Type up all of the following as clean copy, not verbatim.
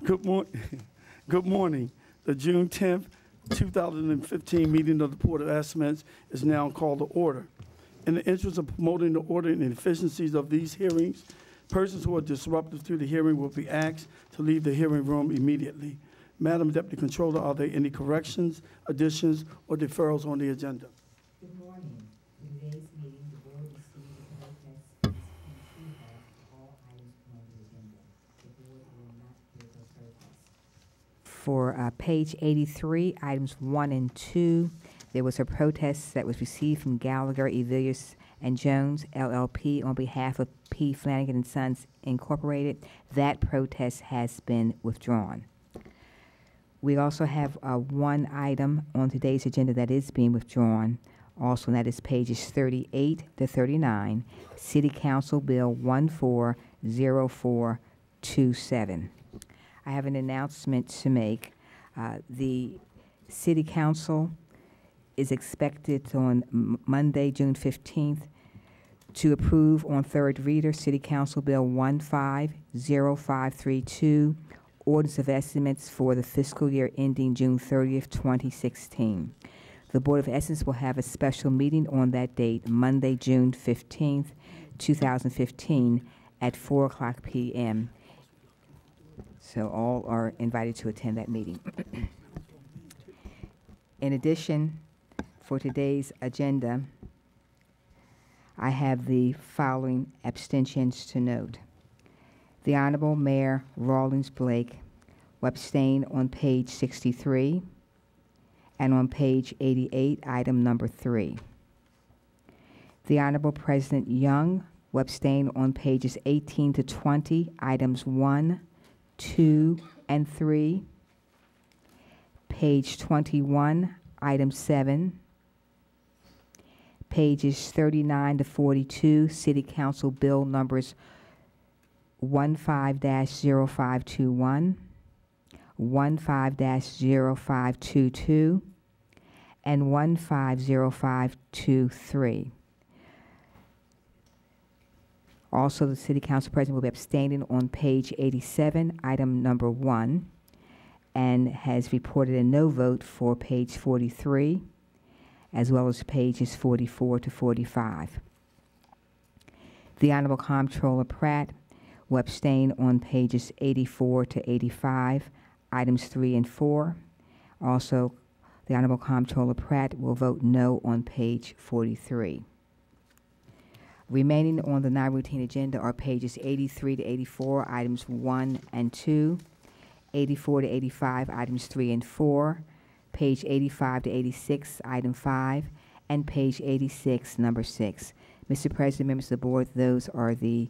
Good morning. Good morning. The June 10th, 2015 meeting of the Board of Estimates is now called to order. In the interest of promoting the order and efficiencies of these hearings, persons who are disruptive to the hearing will be asked to leave the hearing room immediately. Madam Deputy Controller, are there any corrections, additions, or deferrals on the agenda? Good morning. In today's meeting, the board received a protest and feedback for all items on the agenda. The board will not hear those protests. For page 83, items 1 and 2, there was a protest that was received from Gallagher, Evillius, and Jones, LLP, on behalf of P. Flanagan and Sons, Incorporated. That protest has been withdrawn. We also have one item on today's agenda that is being withdrawn, also, and that is pages 38 to 39, City Council Bill 140427. I have an announcement to make. The City Council is expected on Monday, June 15th, to approve on third reader City Council Bill 150532, Ordinance of Estimates for the fiscal year ending June 30th, 2016. The Board of Estimates will have a special meeting on that date, Monday, June 15th, 2015, at 4:00 p.m. So all are invited to attend that meeting. In addition, for today's agenda, I have the following abstentions to note. The Honorable Mayor Rawlings Blake will abstain on page 63 and on page 88, item number 3. The Honorable President Young will abstain on pages 18 to 20, items 1, 2, and 3. Page 21, item 7. Pages 39 to 42, City Council Bill numbers 15-0521, 15-0522, and 150523. Also, the City Council President will be abstaining on page 87, item number 1, and has reported a no vote for page 43, as well as pages 44 to 45. The Honorable Comptroller Pratt will abstain on pages 84 to 85, items 3 and 4. Also, the Honorable Comptroller Pratt will vote no on page 43. Remaining on the non-routine agenda are pages 83 to 84, items 1 and 2, 84 to 85, items 3 and 4, page 85 to 86, item 5, and page 86, number 6. Mr. President, members of the board, those are the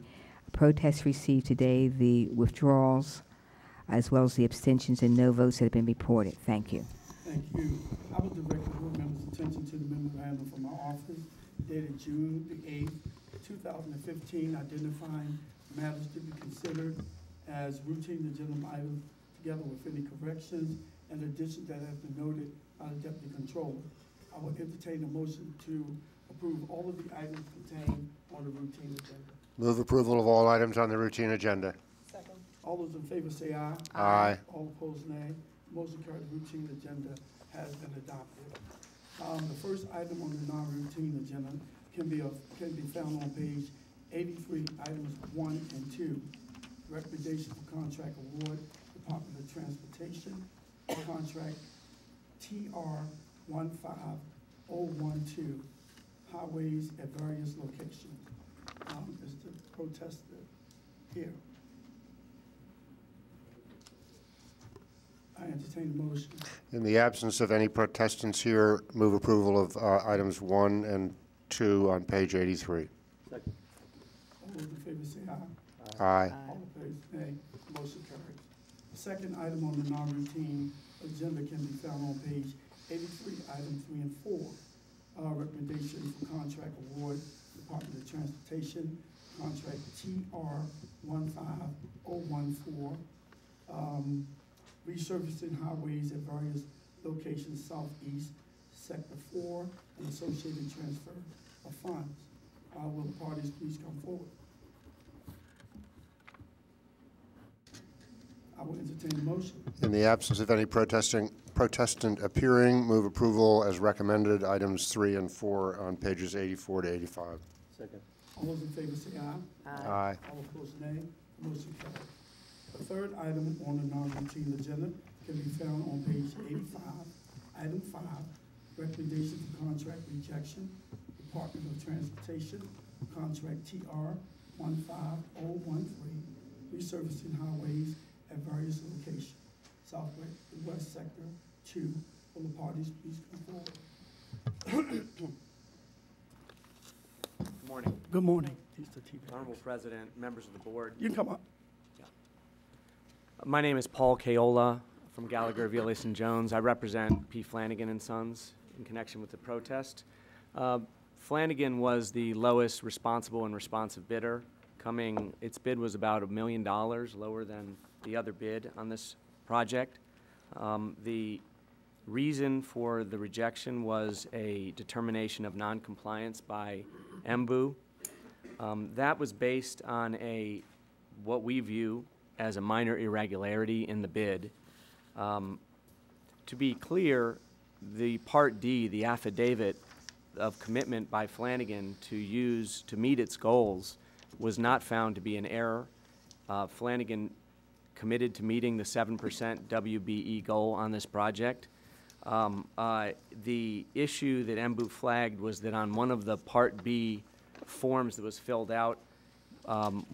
protests received today, the withdrawals, as well as the abstentions and no votes that have been reported. Thank you. Thank you. I will direct the board members' attention to the memorandum from our office dated June the 8th, 2015, identifying matters to be considered as routine agenda items together with any corrections and additions that have been noted by the Deputy Controller. I will entertain a motion to approve all of the items contained on the routine agenda. Move approval of all items on the routine agenda. Second. All those in favor say aye. Aye. All opposed, nay. Motion carried. Routine agenda has been adopted. The first item on the non-routine agenda can be found on page 83, items 1 and 2. Recommendation for contract award, Department of Transportation, contract TR 15012, highways at various locations. Is the protester here? I entertain the motion. In the absence of any protestants here, move approval of items 1 and 2 on page 83. Second. All those in favor say aye. Aye. All opposed, nay. Motion carries. The second item on the non-routine agenda can be found on page 83, items 3 and 4. Recommendation for contract award, Department of Transportation, contract TR 15014, resurfacing highways at various locations southeast, sector 4, and associated transfer of funds. Will the parties please come forward? I will entertain entertain a motion. In the absence of any protestant appearing, move approval as recommended, items 3 and 4 on pages 84 to 85. Second. All those in favor say aye. Aye. All opposed, nay. Motion carried. The third item on the non-routine agenda can be found on page 85, item 5, recommendation for contract rejection, Department of Transportation, contract TR 15013, resurfacing highways at various locations, southwest, west sector 2. Will the parties please come forward? Good morning, Good morning. Honorable President, members of the board. You can come up. My name is Paul Kayola from Gallagher, Vilas and Jones. I represent P. Flanagan and Sons in connection with the protest. Flanagan was the lowest responsible and responsive bidder. Its bid was about $1 million lower than the other bid on this project. The reason for the rejection was a determination of noncompliance by MBU. That was based on what we view as a minor irregularity in the bid. To be clear, the Part D, the affidavit of commitment by Flanagan to meet its goals, was not found to be an error. Flanagan committed to meeting the 7% WBE goal on this project. The issue that MBU flagged was that on one of the Part B forms that was filled out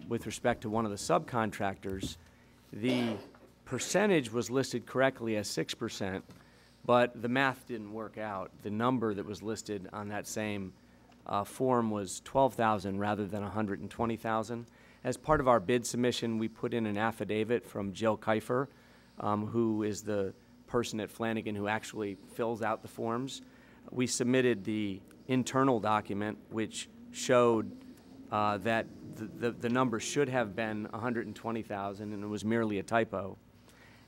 with respect to one of the subcontractors, the percentage was listed correctly as 6%, but the math didn't work out. The number that was listed on that same form was 12,000 rather than 120,000. As part of our bid submission, we put in an affidavit from Jill Kiefer, who is the person at Flanagan who actually fills out the forms. We submitted the internal document, which showed that the number should have been 120,000, and it was merely a typo.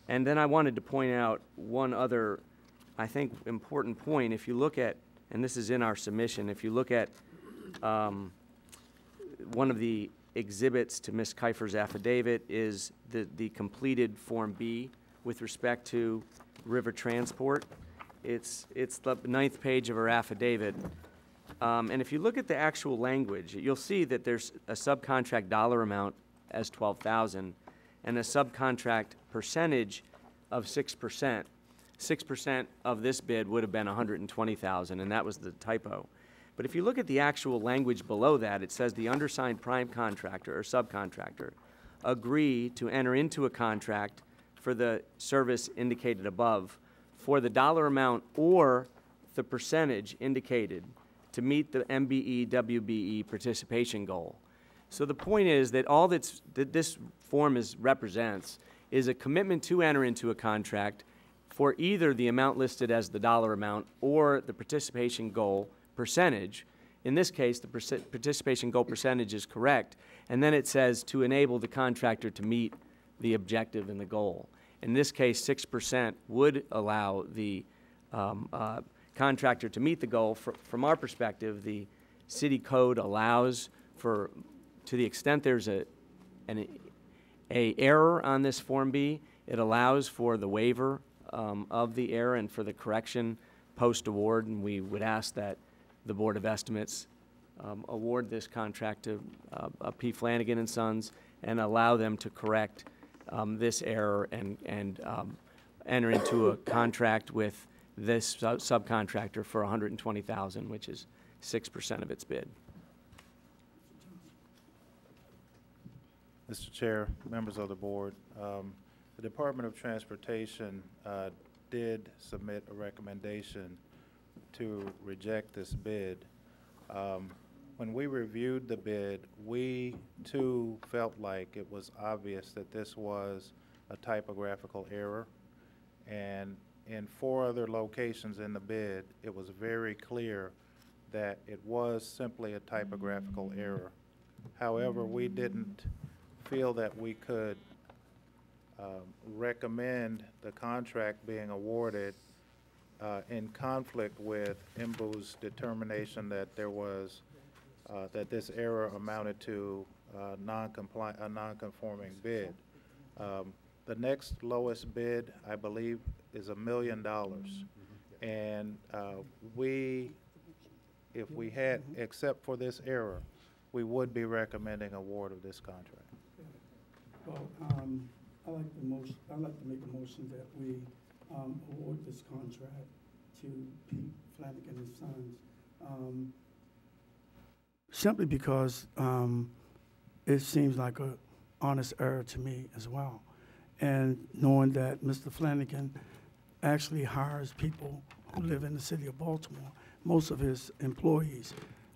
And then I wanted to point out one other, I think, important point. If you look at, and this is in our submission, if you look at one of the exhibits to Ms. Kiefer's affidavit is the completed Form B with respect to river transport. It's the 9th page of her affidavit. And if you look at the actual language, you'll see that there's a subcontract dollar amount as 12,000 and a subcontract percentage of 6%. 6% of this bid would have been 120,000, and that was the typo. But if you look at the actual language below that, it says the undersigned prime contractor or subcontractor agree to enter into a contract for the service indicated above for the dollar amount or the percentage indicated to meet the MBE WBE participation goal. So the point is that all that this form represents is a commitment to enter into a contract for either the amount listed as the dollar amount or the participation goal percentage. In this case, the participation goal percentage is correct, and then it says to enable the contractor to meet the objective and the goal. In this case, 6% would allow the contractor to meet the goal. From our perspective, the city code allows for, to the extent there's an error on this Form B, it allows for the waiver of the error and for the correction post-award, and we would ask that the Board of Estimates award this contract to P. Flanagan and Sons and allow them to correct this error and enter into a contract with this subcontractor for $120,000, which is 6% of its bid. Mr. Chair, members of the board, the Department of Transportation did submit a recommendation to reject this bid. When we reviewed the bid, we too felt like it was obvious that this was a typographical error, and in 4 other locations in the bid, it was very clear that it was simply a typographical error. However, we didn't feel that we could recommend the contract being awarded in conflict with MBU's determination that there was that this error amounted to a non-conforming bid. The next lowest bid, I believe, is $1 million. And if we had, except for this error, we would be recommending award of this contract. Well, I'd like to make a motion that we award this contract to Pete Flanagan and Sons. Simply because it seems like an honest error to me as well. And knowing that Mr. Flanagan actually hires people who live in the city of Baltimore. Most of his employees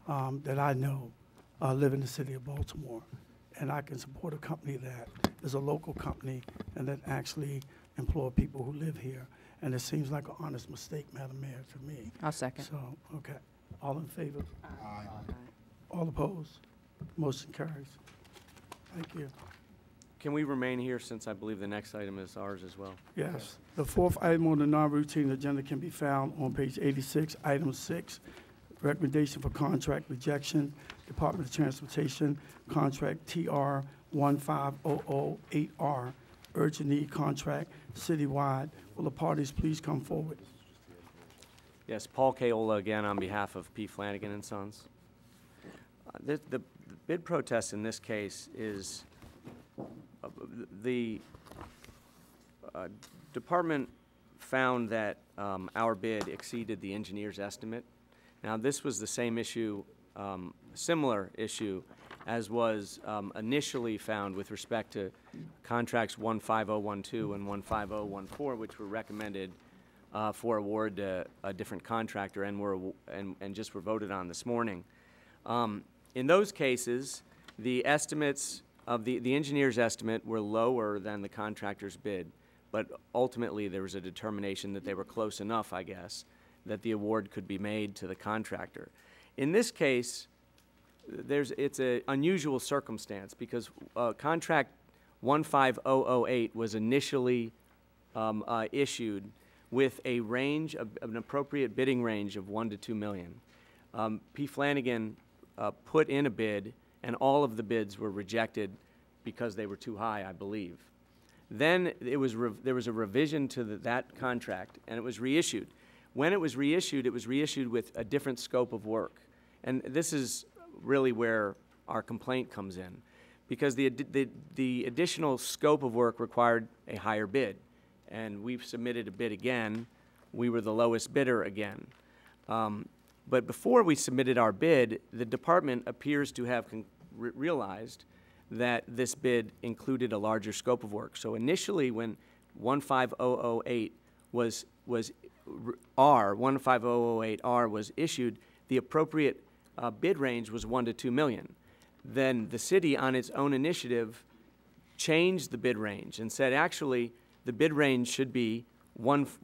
that I know live in the city of Baltimore. And I can support a company that is a local company and that actually employ people who live here. And it seems like an honest mistake, Madam Mayor, to me. I'll second. So, okay. All in favor? Aye. All opposed? Motion carries. Thank you. Can we remain here since I believe the next item is ours as well? Yes. The fourth item on the non-routine agenda can be found on page 86, item 6, recommendation for contract rejection, Department of Transportation, contract TR 15008R, urgent need contract, citywide. Will the parties please come forward? Yes, Paul Kaola again on behalf of P. Flanagan and Sons. The bid protest in this case is the department found that our bid exceeded the engineer's estimate. Now, this was the same issue, similar issue, as was initially found with respect to contracts 15012 and 15014, which were recommended for award to a different contractor and just were voted on this morning. In those cases, the estimates of the engineer's estimate were lower than the contractor's bid, but ultimately there was a determination that they were close enough, I guess, that the award could be made to the contractor. In this case, it's an unusual circumstance because contract 15008 was initially issued with a range of an appropriate bidding range of $1 to $2 million. P. Flanagan put in a bid, and all of the bids were rejected because they were too high, I believe. Then there was a revision to that contract, and it was reissued. When it was reissued with a different scope of work. And this is really where our complaint comes in, because the additional scope of work required a higher bid. And we've submitted a bid again. We were the lowest bidder again. But before we submitted our bid, the department appears to have realized that this bid included a larger scope of work. So initially, when 15008 was 15008R was issued, the appropriate bid range was $1 to $2 million. Then the city, on its own initiative, changed the bid range and said, actually, the bid range should be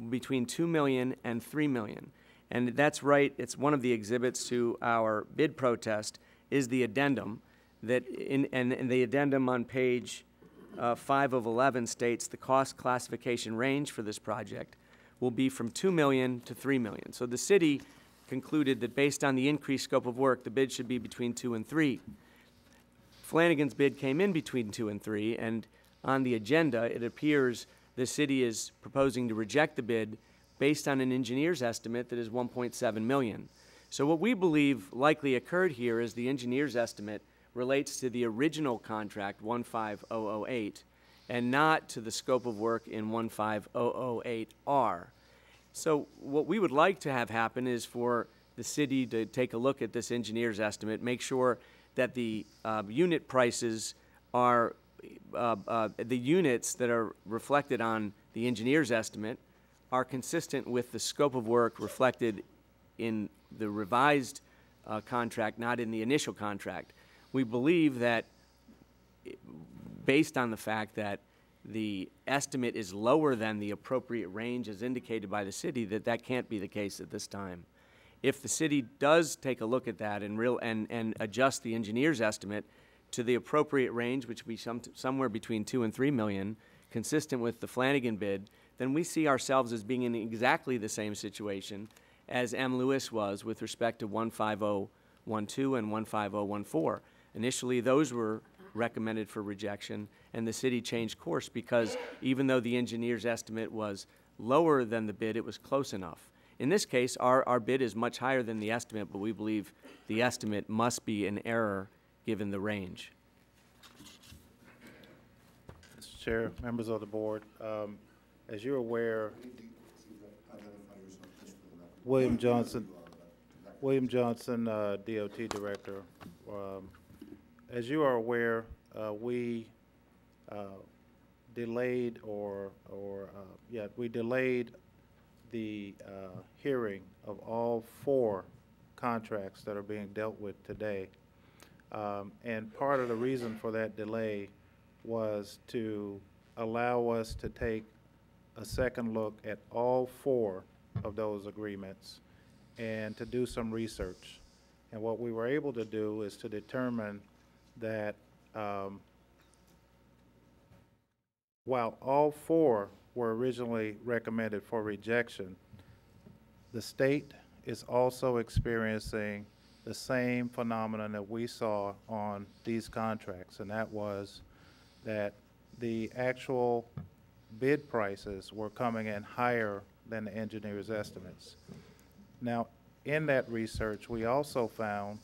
between $2 million and $3 million. And that's right. It's one of the exhibits to our bid protest is the addendum. And the addendum on page 5 of 11 states the cost classification range for this project will be from $2 million to $3 million. So the city concluded that based on the increased scope of work, the bid should be between 2 and 3. Flanagan's bid came in between 2 and 3, and on the agenda, it appears the city is proposing to reject the bid based on an engineer's estimate that is $1.7 million. So what we believe likely occurred here is the engineer's estimate relates to the original contract 15008 and not to the scope of work in 15008R. So what we would like to have happen is for the city to take a look at this engineer's estimate, make sure that the unit prices are, the units that are reflected on the engineer's estimate are consistent with the scope of work reflected in the revised contract, not in the initial contract. We believe that based on the fact that the estimate is lower than the appropriate range as indicated by the city, that can't be the case at this time. If the city does take a look at that and adjust the engineer's estimate to the appropriate range, which would be somewhere between 2 and 3 million, consistent with the Flanagan bid, then we see ourselves as being in exactly the same situation as M. Lewis was with respect to 15012 and 15014. Initially, those were recommended for rejection, and the city changed course because even though the engineer's estimate was lower than the bid, it was close enough. In this case, our bid is much higher than the estimate, but we believe the estimate must be an error given the range. Mr. Chair, members of the board, as you're aware, William Johnson, DOT Director. As you are aware, we delayed we delayed the hearing of all 4 contracts that are being dealt with today. And part of the reason for that delay was to allow us to take a second look at all 4 of those agreements and to do some research. And what we were able to do is to determine that while all 4 were originally recommended for rejection, the state is also experiencing the same phenomenon that we saw on these contracts, and that was that the actual bid prices were coming in higher than the engineer's estimates. Now, in that research, we also found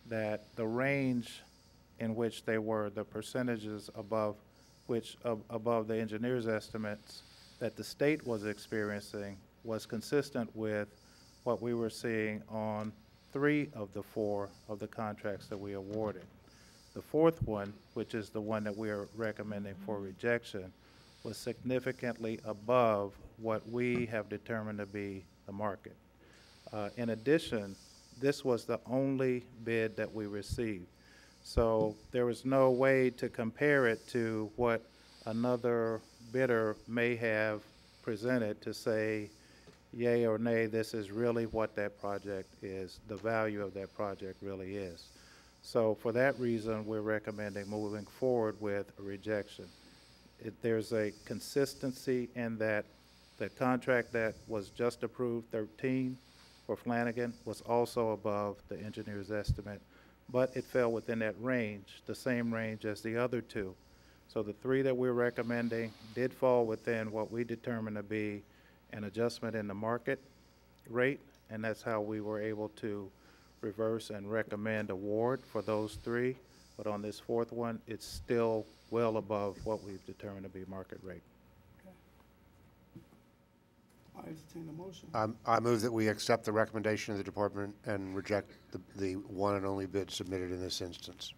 that the range in which they were, the percentages above the engineer's estimates that the state was experiencing was consistent with what we were seeing on 3 of the 4 of the contracts that we awarded. The 4th one, which is the one that we are recommending for rejection, was significantly above what we have determined to be the market. In addition, this was the only bid that we received. So there was no way to compare it to what another bidder may have presented to say, yay or nay, this is really what that project is, the value of that project really is. So for that reason, we're recommending moving forward with a rejection. There's a consistency in that the contract that was just approved, 13, for Flanagan, was also above the engineer's estimate, but it fell within that range, the same range as the other 2. So the 3 that we're recommending did fall within what we determined to be an adjustment in the market rate, and that's how we were able to reverse and recommend award for those 3. But on this 4th one, it's still well above what we've determined to be market rate. I entertain a motion. I move that we accept the recommendation of the department and reject the one and only bid submitted in this instance.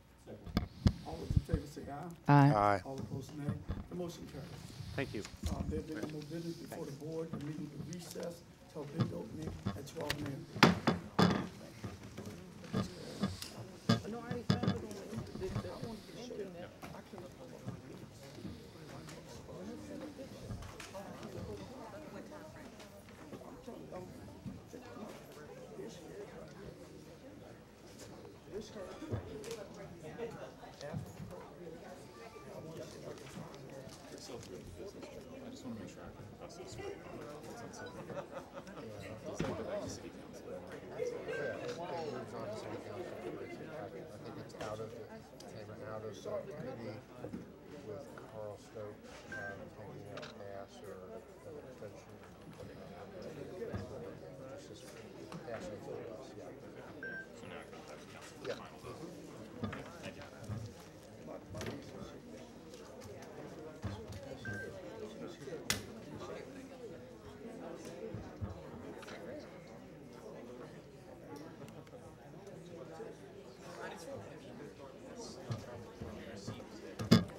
All those in favor say aye. Aye. Aye. All opposed, nay. The motion carries. Thank you. There being no more business before the board, the meeting will recess till bid opening at 12 noon.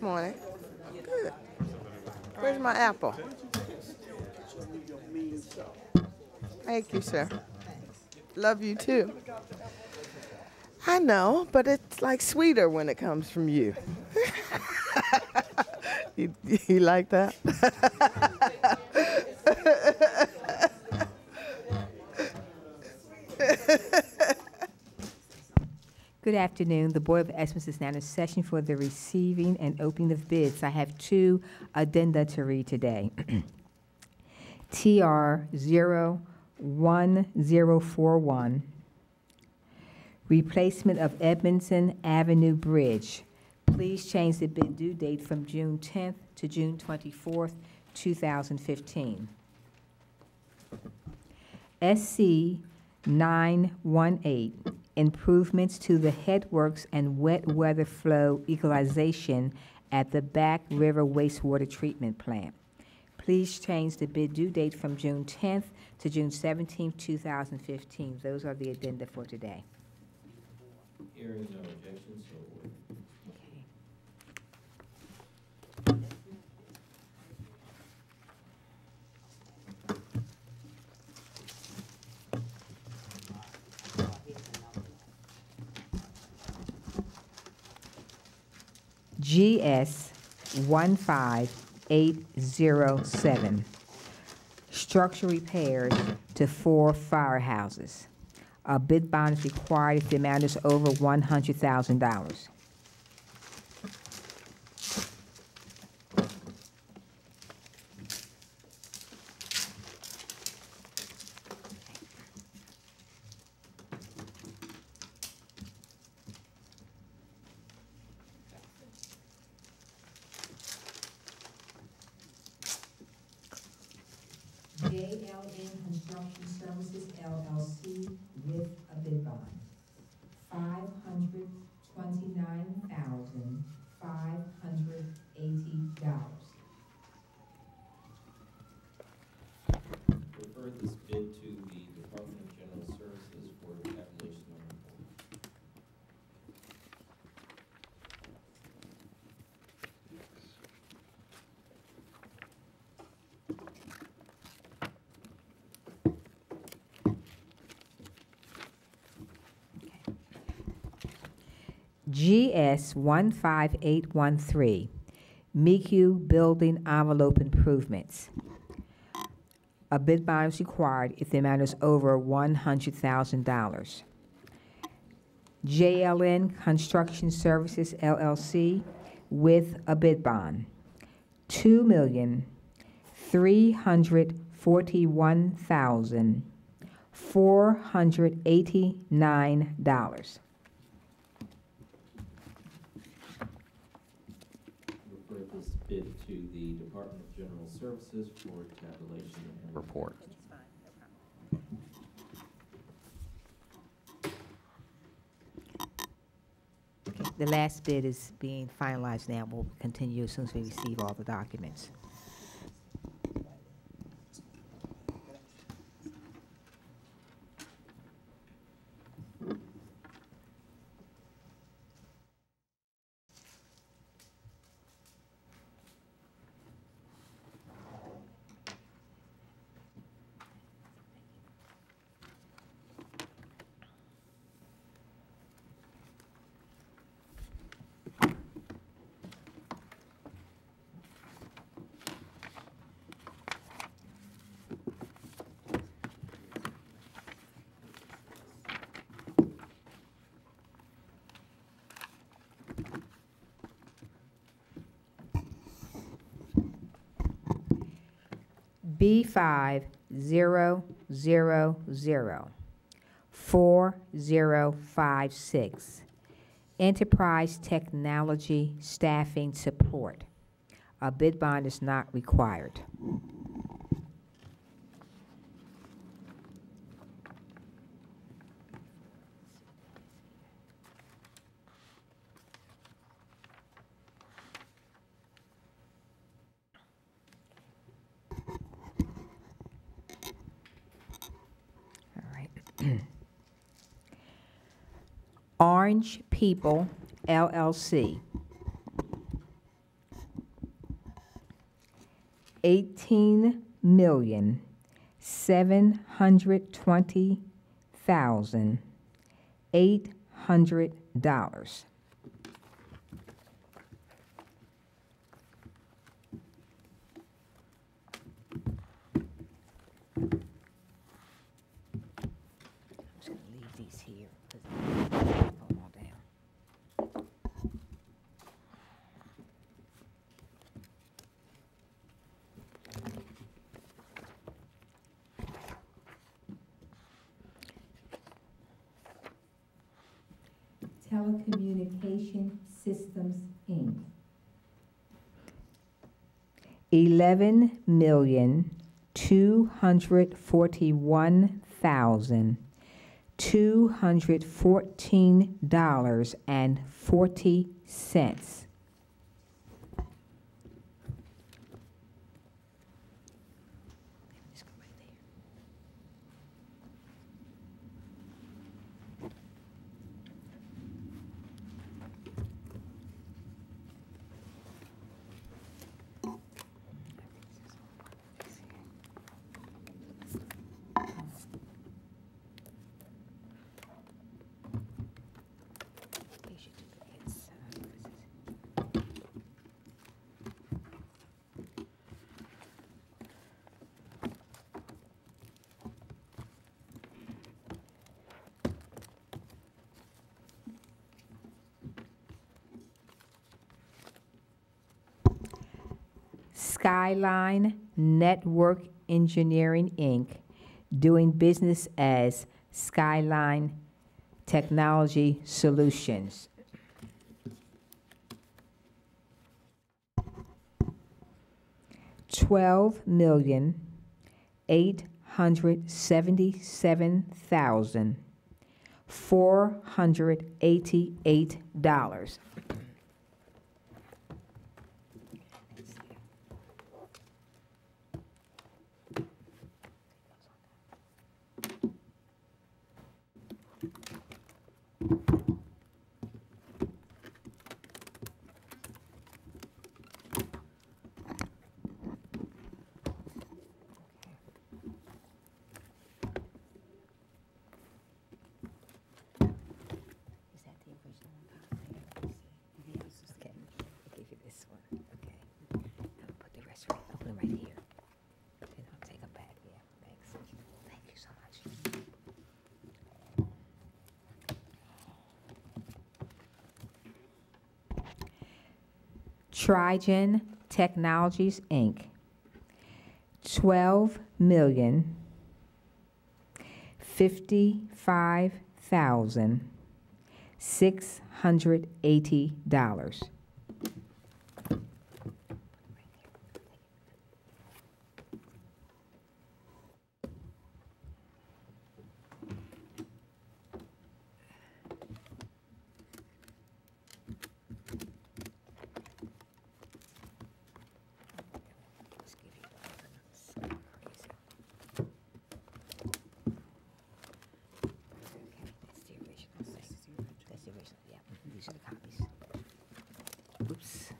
Morning. Good. Where's my apple? Thank you, sir. Love you too. I know, but it's like sweeter when it comes from you. You like that? Good afternoon. The Board of Estimates is now in session for the receiving and opening of bids. I have 2 addenda to read today. TR 01041, replacement of Edmondson Avenue Bridge. Please change the bid due date from June 10th to June 24th, 2015. SC 918, improvements to the headworks and wet weather flow equalization at the Back River Wastewater Treatment Plant. Please change the bid due date from June 10th to June 17th, 2015. Those are the addenda for today. Hearing no objections, so ordered. Okay. GS 15807, structure repairs to 4 firehouses. A bid bond is required if the amount is over $100,000. JLN Construction Services LLC with a bid bond, $529,580. Refer this bid to the Department of General Services for tabulation and report. GS 15813, MICU Building Envelope Improvements. A bid bond is required if the amount is over $100,000. JLN Construction Services LLC with a bid bond, $2,341,489. Refer this bid to the Department of General Services for tabulation and Report. Okay, the last bid is being finalized now. We'll continue as soon as we receive all the documents. B50004056, Enterprise Technology Staffing Support. A bid bond is not required. Orange People, LLC. 18,720,800. Telecommunication Systems, Inc. 11,241,214.40. Skyline Network Engineering, Inc., doing business as Skyline Technology Solutions. $12,877,488. Trigen Technologies, Inc., $12,055,680. Oops.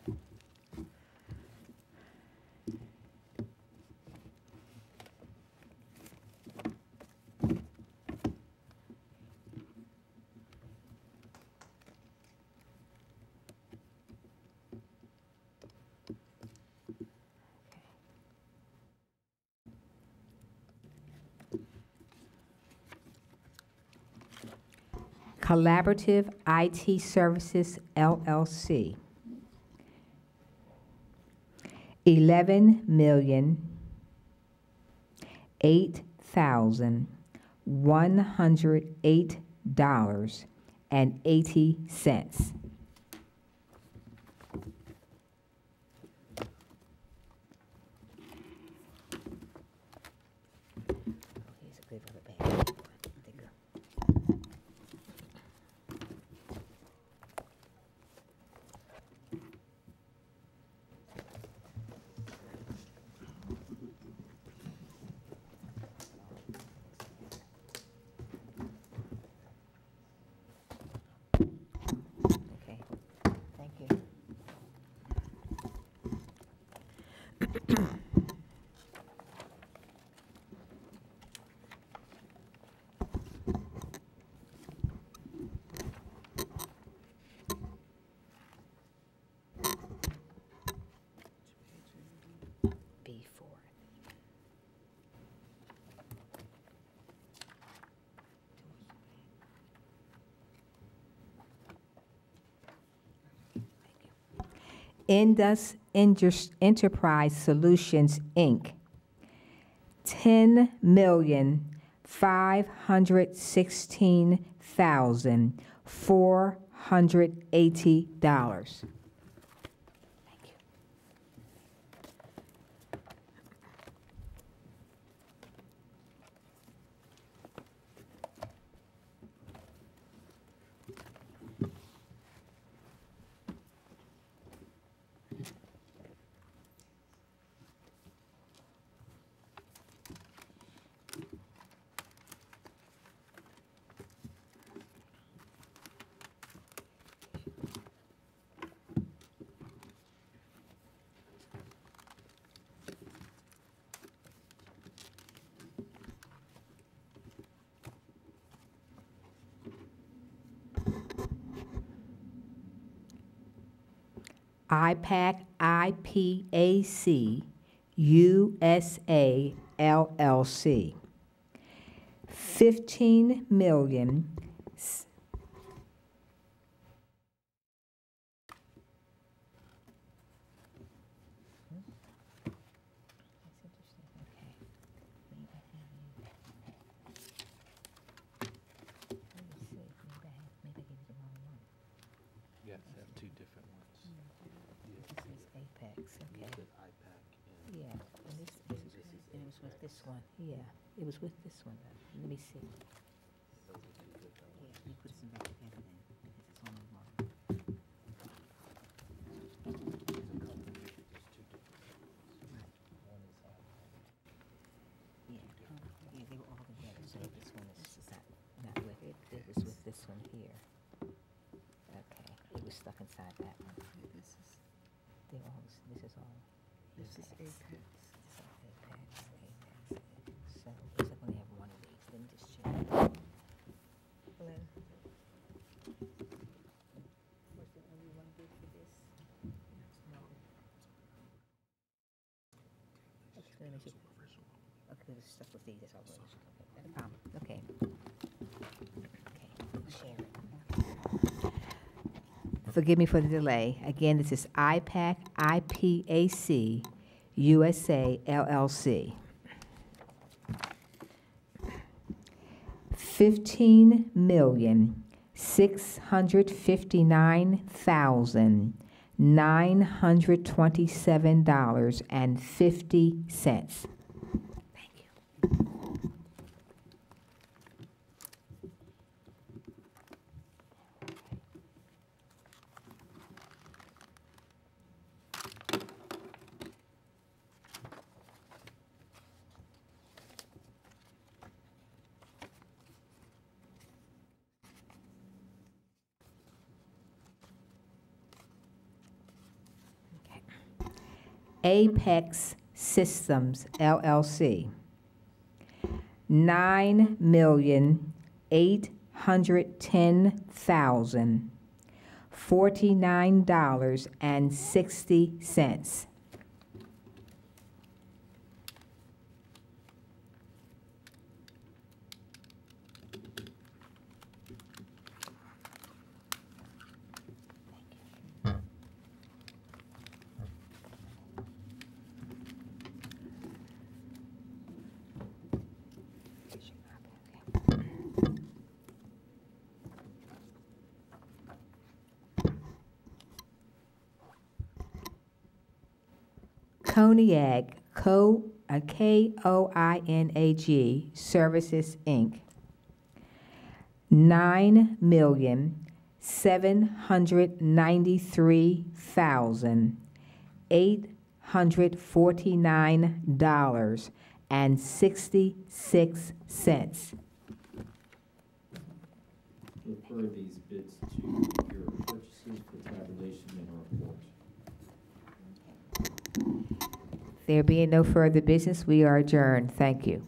Collaborative IT Services, LLC. $11,008.80. Indus Enterprise Solutions, Inc., $10,516,480. IPAC IPAC USA LLC. 15 million You have to have two different ones. This is Apex, okay. Yeah, and this is, it was with this one. Yeah, it was with this one. Let me see. Yeah, we put some back together then, because it's only one. Yeah, they were all together, so this one is not with it. It was with this one here. Okay, it was stuck inside that one. They're all, this is all. This is Apex. This is Apex. So, looks like we only have one of these. Let me just check. Lynn? Was there only one bid for this? No. Okay, let me see. Okay, we're stuck with these, that's all. Okay, not a problem. Okay. Okay, share it. Forgive me for the delay. Again, this is IPAC IPAC USA LLC. 15,659,927.50. Thank you. Apex Systems LLC. $9,810,049.60. Koinag, Koinag Services, Inc. $9,793,849.66. Refer these bids to your purchases for tabulation in our report. There being no further business, we are adjourned. Thank you.